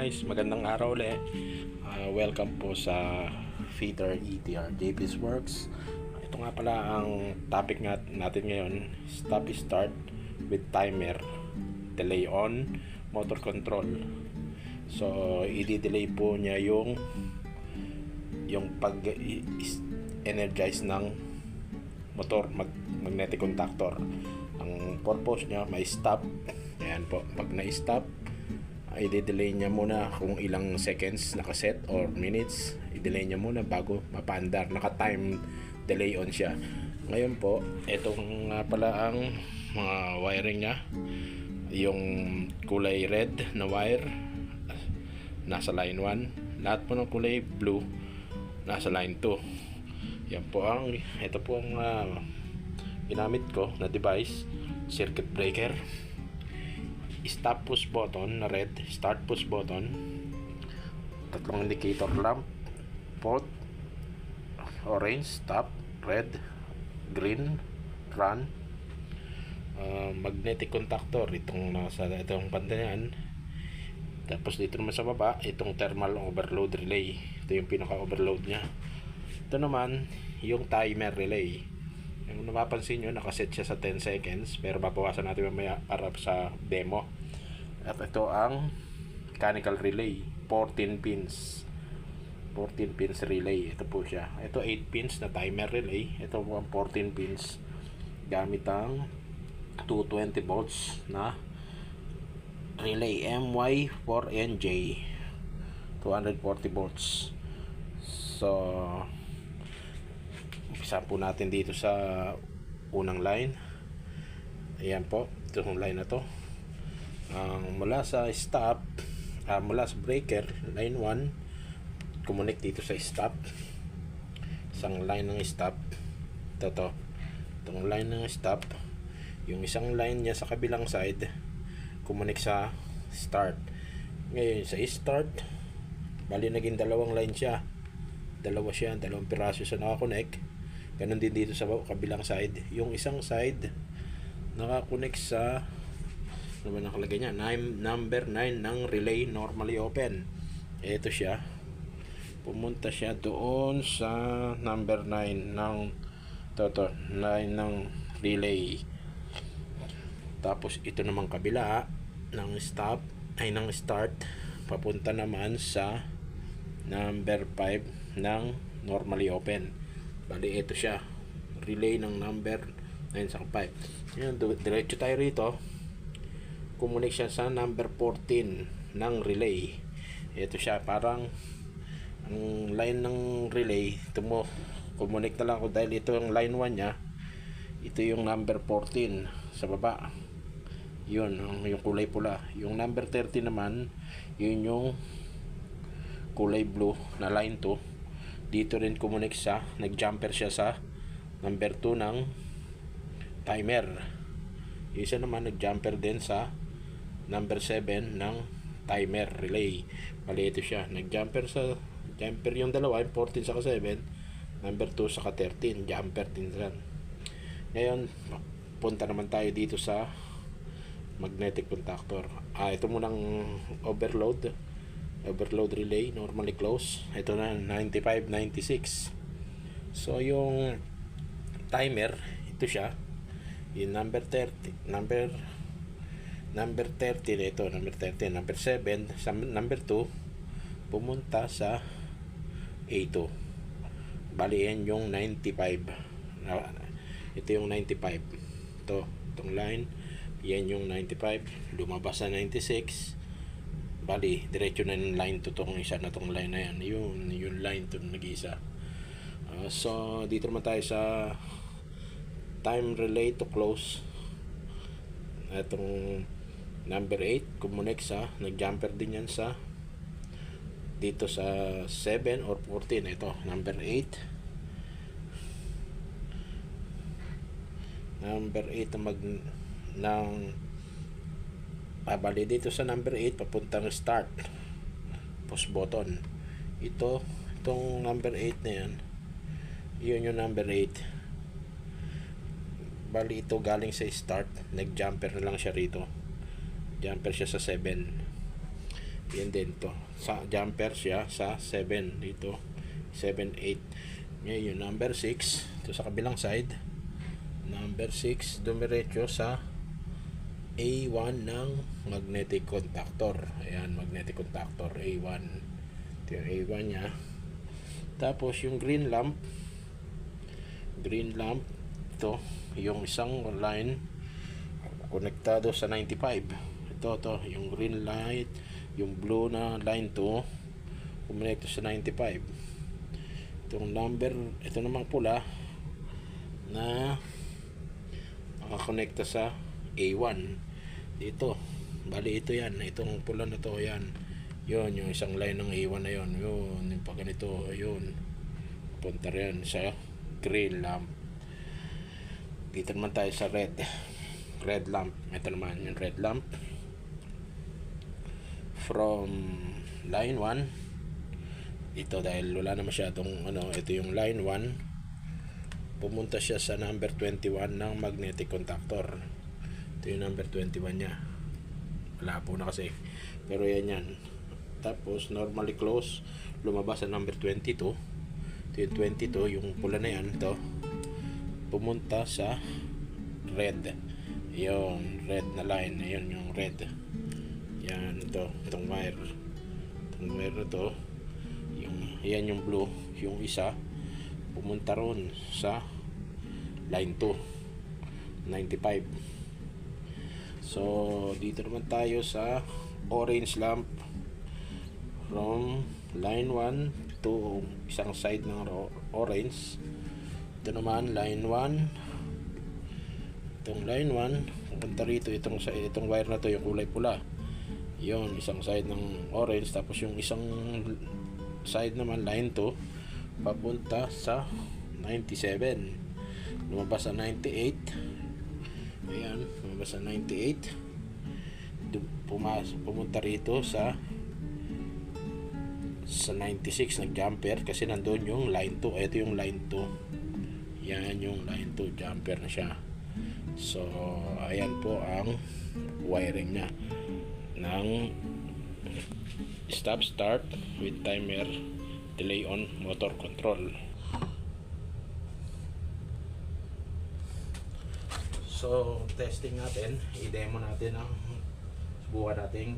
guys, magandang araw ulit. Welcome po sa Feeder ETR JP's Works. Ito nga pala ang topic natin ngayon, stop-start with timer, delay on, motor control. So, i-delay po niya yung pag-energize ng motor, magnetic contactor. Ang purpose niya, may stop. Ayan po, pag na-stop, i-delay niya muna kung ilang seconds nakaset or minutes, i-delay niya muna bago mapaandar. Naka-time delay on siya. Ngayon po, itong nga pala ang mga wiring niya. Yung kulay red na wire nasa line 1, lahat po ng kulay blue nasa line 2. Ito po ang ginamit ko na device, circuit breaker, stop push button na red, start push button, tatlong indicator lamp, port, orange, stop, red, green, run, magnetic contactor, itong pantayan. Tapos dito naman sa baba, itong thermal overload relay. Ito yung pinaka-overload nya. Ito naman, yung timer relay. Yung napapansin nyo, nakaset siya sa 10 seconds, pero babawasan natin mamaya para sa demo. At ito ang mechanical relay, 14 pins relay. Ito po siya. Ito 8 pins na timer relay. Ito po ang 14 pins gamit ang 220 volts na relay MY4NJ 240 volts. So, umpisa po natin dito sa unang line. Ayan po, ito yung line na to. Mula sa stop, mula sa breaker, line 1, connect dito sa stop. Isang line ng stop. Itong line ng stop. Yung isang line niya sa kabilang side, connect sa start. Ngayon, sa start, bali naging dalawang line siya. Dalawang piraso siya nakakonect. Ganon din dito sa kabilang side. Yung isang side, nakakonect sa ano ba nakalagay niya? Number 9 ng relay normally open. Ito siya. Pumunta siya doon sa number 9 ng 9 ng relay. Tapos ito naman kabila ng start, papunta naman sa number 5 ng normally open. Bali ito siya. Relay ng number 9 sa 5. Ngayon, diretso tayo rito. Connect siya sa number 14 ng relay. Ito siya, parang ang line ng relay ito mo, connect na lang ako dahil ito yung line 1 nya. Ito yung number 14 sa baba, yun yung kulay pula. Yung number 30 naman, yun yung kulay blue na line 2. Dito rin connect siya, nag-jumper siya sa number 2 ng timer. Yung isa naman nag-jumper din sa number 7 ng timer relay. Mali ito siya, nag-jumper yung dalawa, yung 14 saka 7, number 2 saka 13, jumper din yan. Ngayon, punta naman tayo dito sa magnetic contactor. Ito munang overload relay, normally close. Ito na 95, 96. So yung timer, ito siya, yung number 30 number 30 ito, number 30, number 7 sa number 2, pumunta sa A2. Bali yan yung 95. Ito yung 95. Itong line, yan yung 95. Lumabas sa 96. Bali, diretso na yung line to tong isa na tong line na yan. Yung line to nag-isa. So, dito naman tayo sa time relay to close. Itong number 8, connect sa, nag-jumper din yan sa dito sa 7 or 14. Ito, number 8. Number 8 bali dito sa number 8 papuntang start push button. Itong number 8 na yan, yun yung number 8. Bali ito galing sa start, nag-jumper na lang siya rito. Jumper siya sa 7. Yan din to. Sa jumper siya sa 7 dito. 7, 8. Ngayon yung number 6 ito sa kabilang side. Number 6 dumiretso sa A1 ng magnetic contactor. Ayan, magnetic contactor A1. Ito yung A1 nya. Tapos yung green lamp ito yung isang line konektado sa 95. Ito yung green light, yung blue na line 2 kumonekto sa 95. Itong number, ito namang pula na nakakonekta sa A1 dito. Bali ito yan, itong pula na to yan. Yun, yung isang line ng A1 na yun. Yun, yung pag ganito, yun. Punta rin sa green lamp. Dito naman tayo sa red lamp. Ito naman yung red lamp from line 1 ito, dahil wala na masyadong ito yung line 1 pumunta siya sa number 21 ng magnetic contactor. Ito yung number 21 nya, wala po na kasi, pero yan. Tapos normally close, lumabas sa number 22. Ito yung 22, yung pula na yan, ito pumunta sa red. Yung red na line, ayun yung red. Yan, itong wire na to, yan yung blue, yung isa pumunta ron sa line 2 95. So dito naman tayo sa orange lamp from line 1 to isang side ng orange. Ito naman line 1, itong line 1 pupunta rito, itong wire na to, yung kulay pula, yun, isang side ng orange. Tapos yung isang side naman line 2 papunta sa 97, lumabas sa 98. Ayan, lumabas sa 98, pumunta rito sa 96 ng jumper kasi nandun yung line 2. Ito yung line 2, yan yung line 2, jumper na siya. So ayan po ang wiring nya ng stop start with timer delay on motor control. So testing natin, i-demo natin ang subukan nating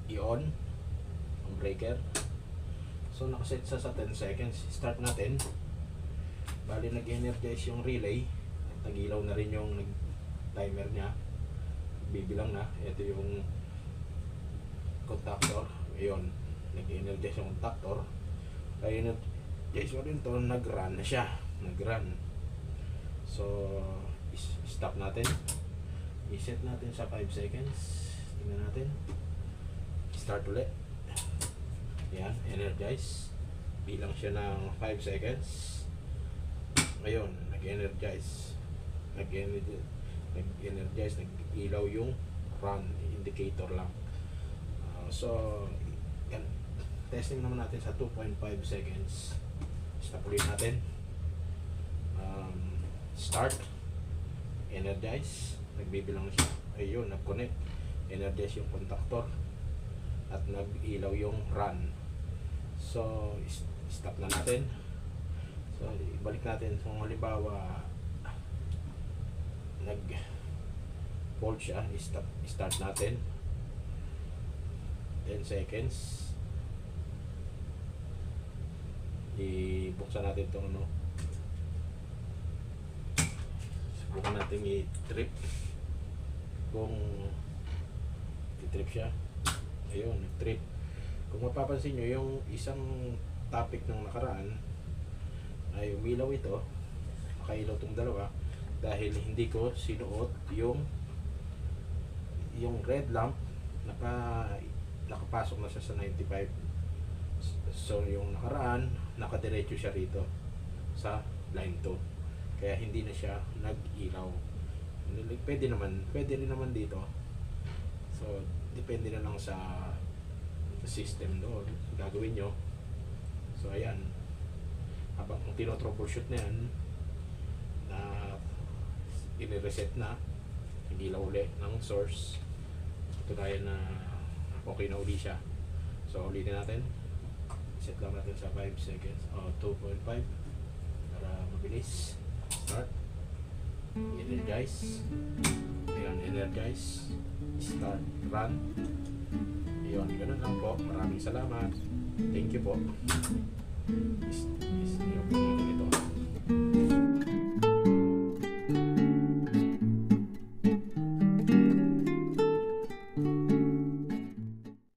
i-on ang breaker. So nakaset sa 10 seconds. Start natin. Bali nag-energize yung relay, nag-ilaw na rin yung timer nya, bibilang na. Ito yung contactor, ayun, nag-energize yung contactor. Kaya energize mo rin to, nag-run na siya, nag-run. So stop natin, i-set natin sa 5 seconds. Tingnan natin, start ulit. Yan, energize, bilang siya ng 5 seconds. Ayun, nag-energize, nag-ilaw yung run indicator lang. So yan, testing naman natin sa 2.5 seconds. Stop ulit natin, start, energize, nagbibilang siya. Ayun, nag-connect, energize yung contactor at nag-ilaw yung run. So stop na natin. So ibalik natin. Kung halimbawa nag-hold siya, start natin 10 seconds. Ibuksan natin itong subukan natin i-trip kung i-trip siya. Ayun, nag-trip. Kung mapapansin nyo, yung isang topic ng nakaraan ay umilaw ito, makailaw itong dalawa dahil hindi ko sinuot yung red lamp. Nakapasok na siya sa 95. So yung nakaraan, nakadiretso siya rito sa line 2, kaya hindi na siya nag-ilaw. Pwede rin naman dito. So depende na lang sa system doon gagawin nyo. So ayan, habang tino-troubleshoot na yan, na i-reset na, nag-ilaw ulit ng source, tunayan na okay na uli siya. So, ulitin natin. Set lang natin sa 5 seconds. 2.5 para mabilis. Start. Energize. Ayan, energize. Start. Run. Ayun, ganun lang po. Maraming salamat. Thank you po.